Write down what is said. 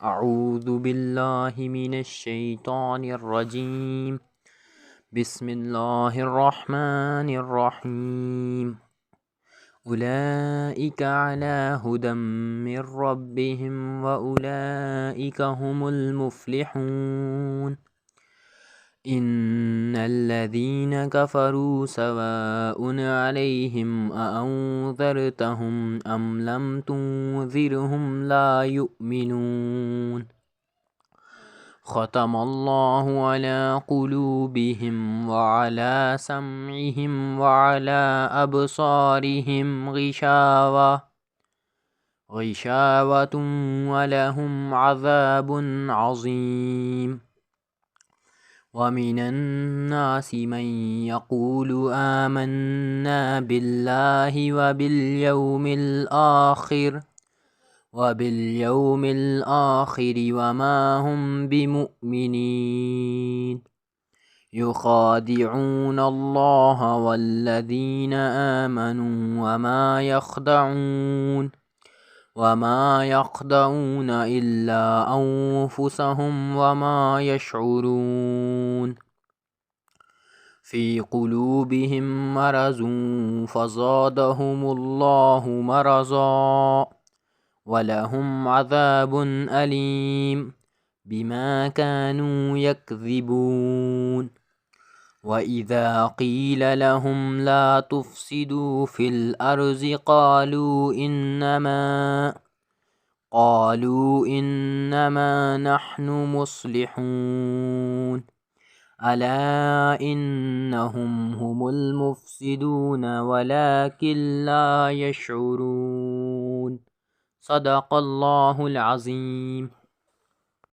أعوذ بالله من الشيطان الرجيم. بسم الله الرحمن الرحيم. أولئك على هدى من ربهم وأولئك هم المفلحون. إن الذين كفروا سواء عليهم أأنذرتهم أم لم تنذرهم لا يؤمنون. ختم الله على قلوبهم وعلى سمعهم وعلى أبصارهم غشاوة ولهم عذاب عظيم. ومن الناس من يقول آمنا بالله وباليوم الآخر وما هم بمؤمنين. يخادعون الله والذين آمنوا وما يخدعون إلا أنفسهم وما يشعرون. في قلوبهم مرض فزادهم الله مرضا ولهم عذاب أليم بما كانوا يكذبون. وإذا قيل لهم لا تفسدوا في الأرض قالوا إنما نحن مصلحون. ألا إنهم هم المفسدون ولكن لا يشعرون. صدق الله العظيم.